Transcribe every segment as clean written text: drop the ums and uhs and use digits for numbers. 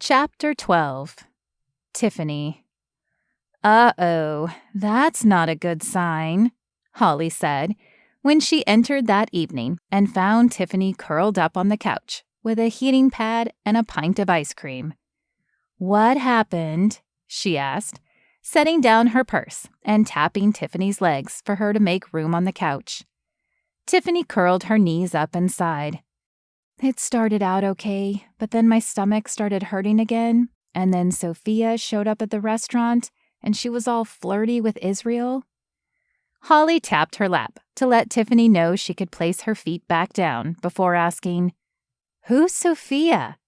Chapter 12. Tiffany. "Uh-oh, that's not a good sign," Holly said, when she entered that evening and found Tiffany curled up on the couch with a heating pad and a pint of ice cream. "What happened?" she asked, setting down her purse and tapping Tiffany's legs for her to make room on the couch. Tiffany curled her knees up and sighed. "It started out okay, but then my stomach started hurting again, and then Sophia showed up at the restaurant, and she was all flirty with Israel." Holly tapped her lap to let Tiffany know she could place her feet back down before asking, "Who's Sophia?"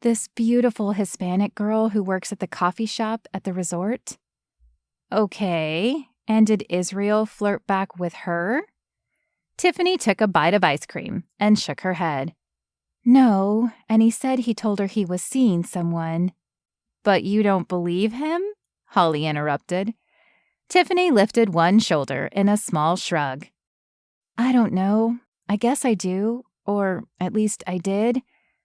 "This beautiful Hispanic girl who works at the coffee shop at the resort." "Okay, and did Israel flirt back with her?" Tiffany took a bite of ice cream and shook her head. "No, and he said he told her he was seeing someone." "But you don't believe him?" Holly interrupted. Tiffany lifted one shoulder in a small shrug. "I don't know. I guess I do, or at least I did.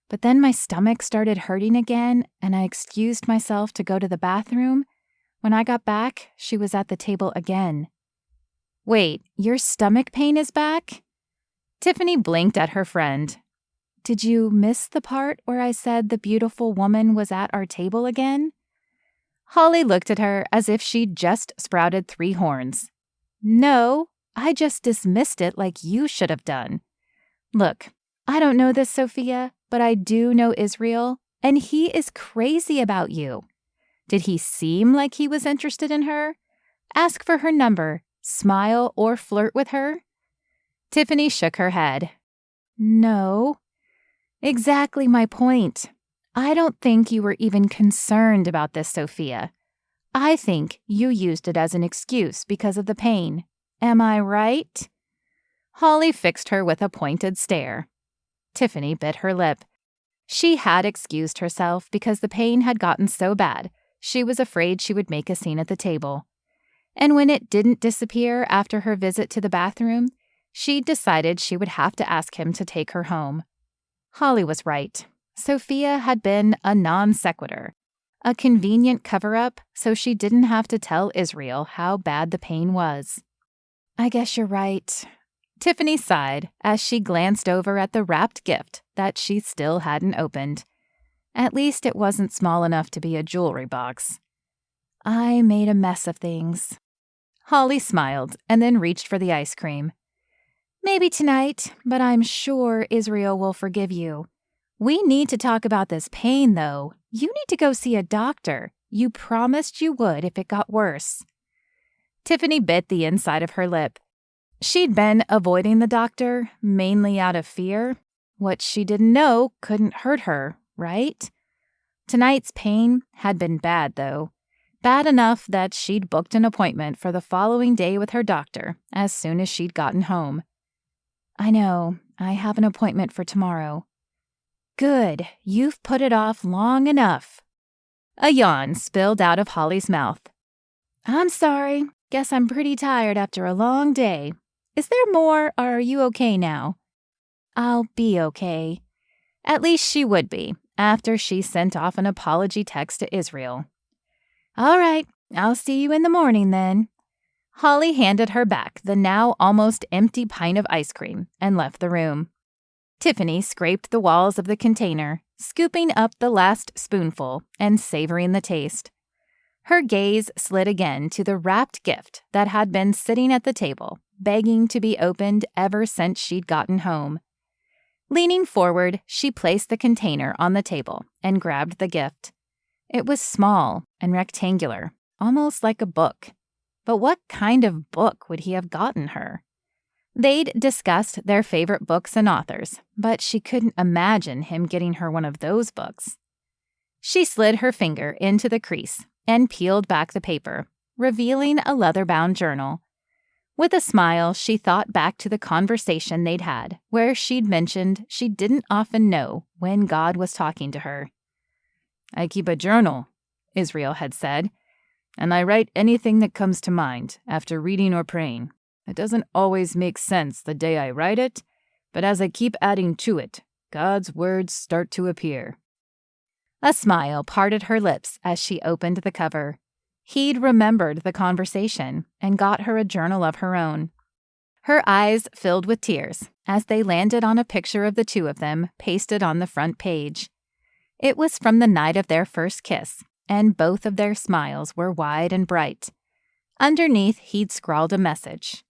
But then my stomach started hurting again, and I excused myself to go to the bathroom. When I got back, she was at the table again." "Wait, your stomach pain is back?" Tiffany blinked at her friend. "Did you miss the part where I said the beautiful woman was at our table again?" Holly looked at her as if she'd just sprouted 3 horns. "No, I just dismissed it like you should have done. Look, I don't know this, Sophia, but I do know Israel, and he is crazy about you. Did he seem like he was interested in her? Ask for her number, smile, or flirt with her?" Tiffany shook her head. "No." "Exactly my point. I don't think you were even concerned about this, Sophia. I think you used it as an excuse because of the pain. Am I right?" Holly fixed her with a pointed stare. Tiffany bit her lip. She had excused herself because the pain had gotten so bad she was afraid she would make a scene at the table. And when it didn't disappear after her visit to the bathroom, she'd decided she would have to ask him to take her home. Holly was right. Sophia had been a non sequitur, a convenient cover-up so she didn't have to tell Israel how bad the pain was. "I guess you're right." Tiffany sighed as she glanced over at the wrapped gift that she still hadn't opened. At least it wasn't small enough to be a jewelry box. "I made a mess of things." Holly smiled and then reached for the ice cream. "Maybe tonight, but I'm sure Israel will forgive you. We need to talk about this pain, though. You need to go see a doctor. You promised you would if it got worse." Tiffany bit the inside of her lip. She'd been avoiding the doctor, mainly out of fear. What she didn't know couldn't hurt her, right? Tonight's pain had been bad, though. Bad enough that she'd booked an appointment for the following day with her doctor as soon as she'd gotten home. "I know. I have an appointment for tomorrow." "Good. You've put it off long enough." A yawn spilled out of Holly's mouth. "I'm sorry. Guess I'm pretty tired after a long day. Is there more, or are you okay now?" "I'll be okay." At least she would be, after she sent off an apology text to Israel. "All right. I'll see you in the morning then." Holly handed her back the now almost empty pint of ice cream and left the room. Tiffany scraped the walls of the container, scooping up the last spoonful and savoring the taste. Her gaze slid again to the wrapped gift that had been sitting at the table, begging to be opened ever since she'd gotten home. Leaning forward, she placed the container on the table and grabbed the gift. It was small and rectangular, almost like a book. But what kind of book would he have gotten her? They'd discussed their favorite books and authors, but she couldn't imagine him getting her one of those books. She slid her finger into the crease and peeled back the paper, revealing a leather-bound journal. With a smile, she thought back to the conversation they'd had, where she'd mentioned she didn't often know when God was talking to her. "I keep a journal," Israel had said, "and I write anything that comes to mind after reading or praying. It doesn't always make sense the day I write it, but as I keep adding to it, God's words start to appear." A smile parted her lips as she opened the cover. He'd remembered the conversation and got her a journal of her own. Her eyes filled with tears as they landed on a picture of the two of them pasted on the front page. It was from the night of their first kiss, and both of their smiles were wide and bright. Underneath, he'd scrawled a message.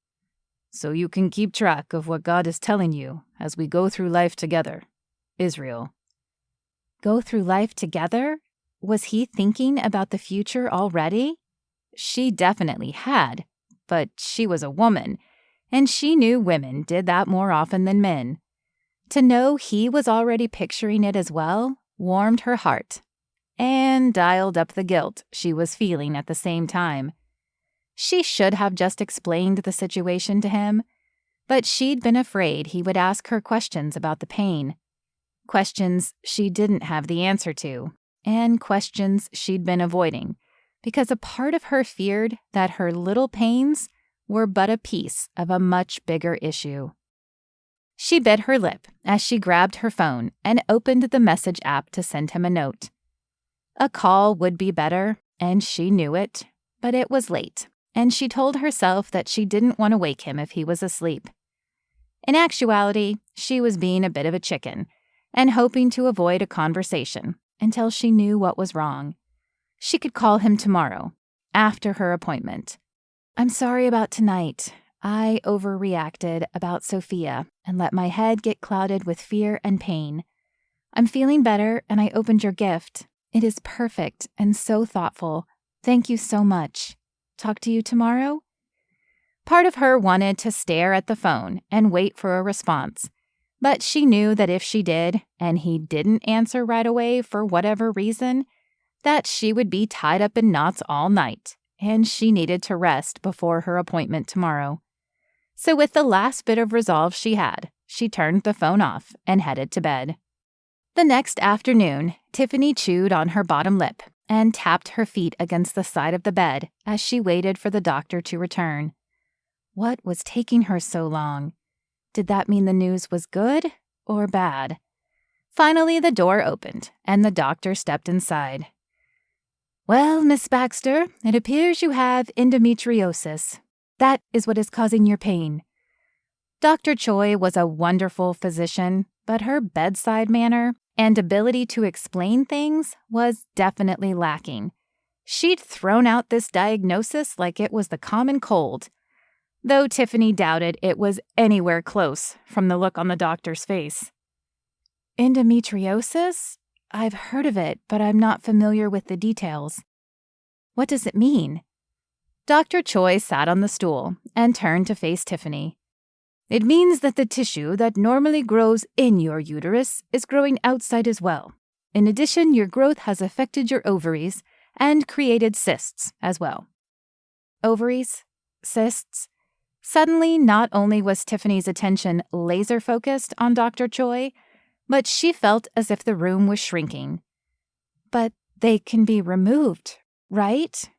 "So you can keep track of what God is telling you as we go through life together. Israel." Go through life together? Was he thinking about the future already? She definitely had, but she was a woman, and she knew women did that more often than men. To know he was already picturing it as well warmed her heart and dialed up the guilt she was feeling at the same time. She should have just explained the situation to him, but she'd been afraid he would ask her questions about the pain. Questions she didn't have the answer to, and questions she'd been avoiding, because a part of her feared that her little pains were but a piece of a much bigger issue. She bit her lip as she grabbed her phone and opened the message app to send him a note. A call would be better, and she knew it, but it was late, and she told herself that she didn't want to wake him if he was asleep. In actuality, she was being a bit of a chicken and hoping to avoid a conversation until she knew what was wrong. She could call him tomorrow, after her appointment. "I'm sorry about tonight. I overreacted about Sophia and let my head get clouded with fear and pain. I'm feeling better, and I opened your gift. It is perfect and so thoughtful. Thank you so much. Talk to you tomorrow?" Part of her wanted to stare at the phone and wait for a response, but she knew that if she did, and he didn't answer right away for whatever reason, that she would be tied up in knots all night, and she needed to rest before her appointment tomorrow. So with the last bit of resolve she had, she turned the phone off and headed to bed. The next afternoon, Tiffany chewed on her bottom lip and tapped her feet against the side of the bed as she waited for the doctor to return. What was taking her so long? Did that mean the news was good or bad? Finally, the door opened, and the doctor stepped inside. "Well, Miss Baxter, it appears you have endometriosis. That is what is causing your pain." Dr. Choi was a wonderful physician, but her bedside manner and ability to explain things was definitely lacking. She'd thrown out this diagnosis like it was the common cold, though Tiffany doubted it was anywhere close from the look on the doctor's face. "Endometriosis? I've heard of it, but I'm not familiar with the details. What does it mean?" Dr. Choi sat on the stool and turned to face Tiffany. "It means that the tissue that normally grows in your uterus is growing outside as well. In addition, your growth has affected your ovaries and created cysts as well." Ovaries? Cysts? Suddenly, not only was Tiffany's attention laser-focused on Dr. Choi, but she felt as if the room was shrinking. "But they can be removed, right?"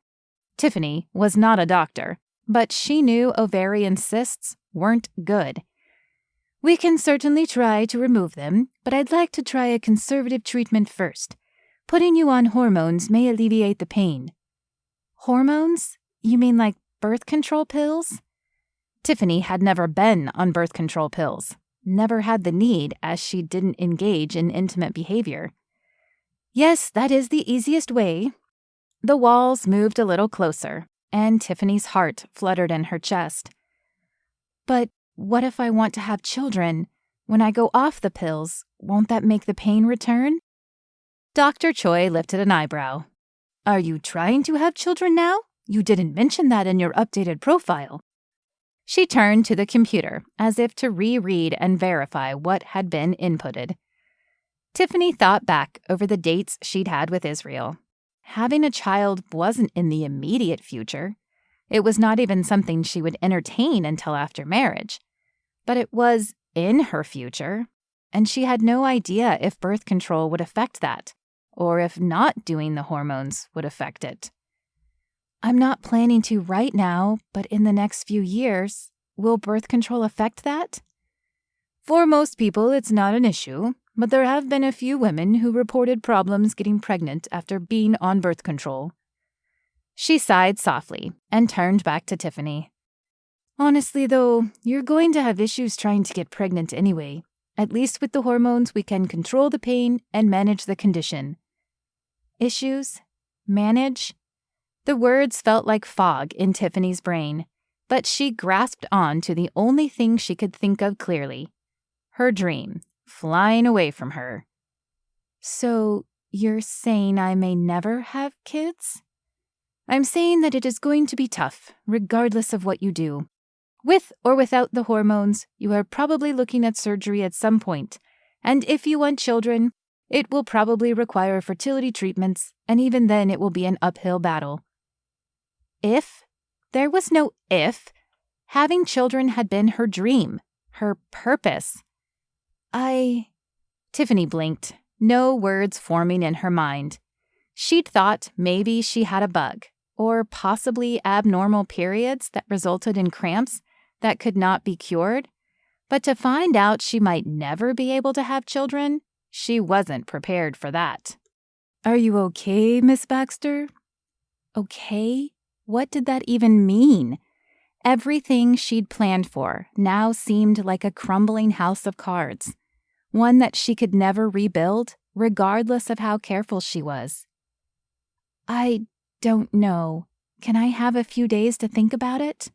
Tiffany was not a doctor, but she knew ovarian cysts weren't good. "We can certainly try to remove them, but I'd like to try a conservative treatment first. Putting you on hormones may alleviate the pain." "Hormones? You mean like birth control pills?" Tiffany had never been on birth control pills, never had the need as she didn't engage in intimate behavior. "Yes, that is the easiest way." The walls moved a little closer, and Tiffany's heart fluttered in her chest. "But what if I want to have children? When I go off the pills, won't that make the pain return?" Dr. Choi lifted an eyebrow. "Are you trying to have children now? You didn't mention that in your updated profile." She turned to the computer as if to reread and verify what had been inputted. Tiffany thought back over the dates she'd had with Israel. Having a child wasn't in the immediate future. It was not even something she would entertain until after marriage. But it was in her future, and she had no idea if birth control would affect that, or if not doing the hormones would affect it. "I'm not planning to right now, but in the next few years, will birth control affect that?" "For most people, it's not an issue. but there have been a few women who reported problems getting pregnant after being on birth control." She sighed softly and turned back to Tiffany. "Honestly, though, you're going to have issues trying to get pregnant anyway. At least with the hormones, we can control the pain and manage the condition." Issues? Manage? The words felt like fog in Tiffany's brain, but she grasped on to the only thing she could think of clearly: her dream, flying away from her. "So, you're saying I may never have kids?" "I'm saying that it is going to be tough, regardless of what you do. With or without the hormones, you are probably looking at surgery at some point, and if you want children, it will probably require fertility treatments, and even then it will be an uphill battle." If? There was no if. Having children had been her dream, her purpose. Tiffany blinked, no words forming in her mind. She'd thought maybe she had a bug, or possibly abnormal periods that resulted in cramps that could not be cured. But to find out she might never be able to have children, she wasn't prepared for that. "Are you okay, Miss Baxter?" Okay? What did that even mean? Everything she'd planned for now seemed like a crumbling house of cards, one that she could never rebuild, regardless of how careful she was. "I don't know. Can I have a few days to think about it?"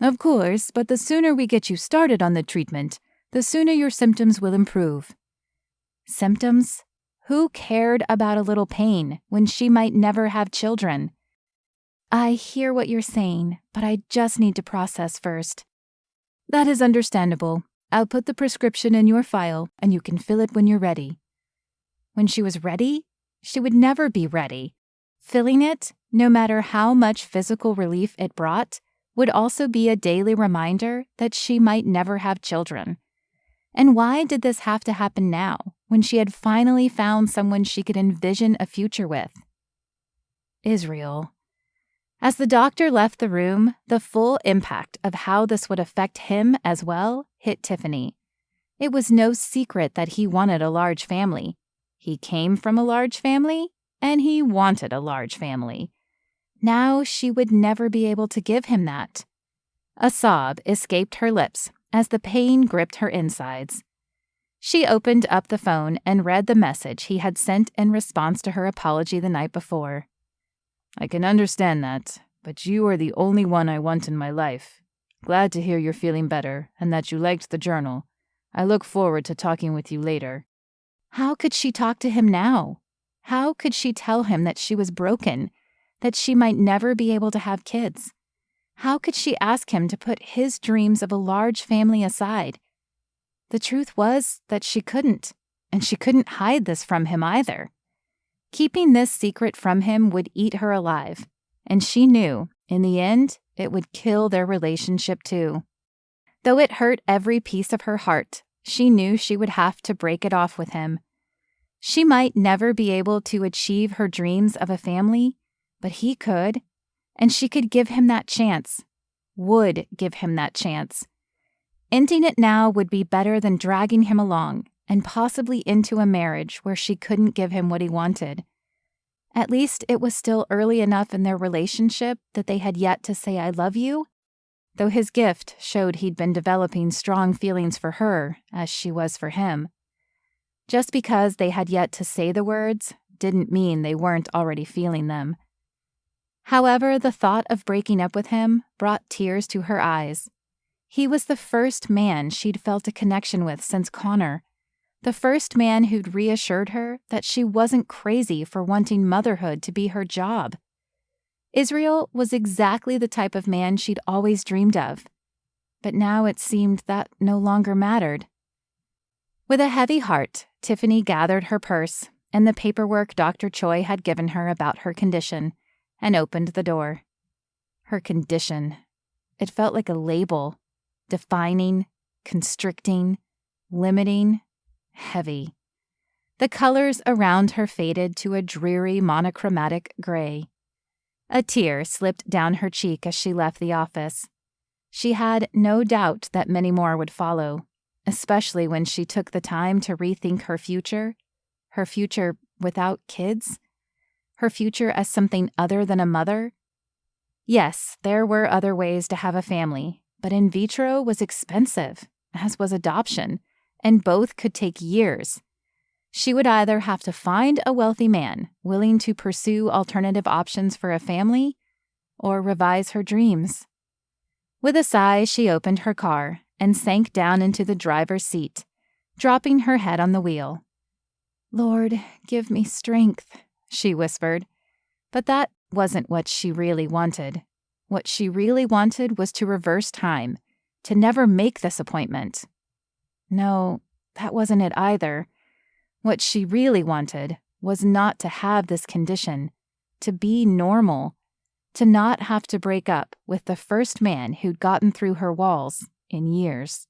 "Of course, but the sooner we get you started on the treatment, the sooner your symptoms will improve." Symptoms? Who cared about a little pain when she might never have children? "I hear what you're saying, but I just need to process first." "That is understandable. I'll put the prescription in your file, and you can fill it when you're ready." When she was ready, she would never be ready. Filling it, no matter how much physical relief it brought, would also be a daily reminder that she might never have children. And why did this have to happen now, when she had finally found someone she could envision a future with? Israel. As the doctor left the room, the full impact of how this would affect him as well hit Tiffany. It was no secret that he wanted a large family. He came from a large family, and he wanted a large family. Now she would never be able to give him that. A sob escaped her lips as the pain gripped her insides. She opened up the phone and read the message he had sent in response to her apology the night before. "I can understand that, but you are the only one I want in my life. Glad to hear you're feeling better and that you liked the journal. I look forward to talking with you later." How could she talk to him now? How could she tell him that she was broken, that she might never be able to have kids? How could she ask him to put his dreams of a large family aside? The truth was that she couldn't, and she couldn't hide this from him either. Keeping this secret from him would eat her alive, and she knew, in the end, it would kill their relationship too. Though it hurt every piece of her heart, she knew she would have to break it off with him. She might never be able to achieve her dreams of a family, but he could, and she could give him that chance, would give him that chance. Ending it now would be better than dragging him along and possibly into a marriage where she couldn't give him what he wanted. At least it was still early enough in their relationship that they had yet to say "I love you," though his gift showed he'd been developing strong feelings for her as she was for him. Just because they had yet to say the words didn't mean they weren't already feeling them. However, the thought of breaking up with him brought tears to her eyes. He was the first man she'd felt a connection with since Connor, the first man who'd reassured her that she wasn't crazy for wanting motherhood to be her job. Israel was exactly the type of man she'd always dreamed of, but now it seemed that no longer mattered. With a heavy heart, Tiffany gathered her purse and the paperwork Dr. Choi had given her about her condition and opened the door. Her condition. It felt like a label, defining, constricting, limiting, heavy. The colors around her faded to a dreary monochromatic gray. A tear slipped down her cheek as she left the office. She had no doubt that many more would follow. especially when she took the time to rethink her future without kids, her future as something other than a mother. Yes, there were other ways to have a family, but in vitro was expensive, as was adoption, and both could take years. She would either have to find a wealthy man willing to pursue alternative options for a family, or revise her dreams. With a sigh, she opened her car and sank down into the driver's seat, dropping her head on the wheel. "Lord, give me strength," she whispered. But that wasn't what she really wanted. What she really wanted was to reverse time, to never make this appointment. No, that wasn't it either. What she really wanted was not to have this condition, to be normal, to not have to break up with the first man who'd gotten through her walls in years.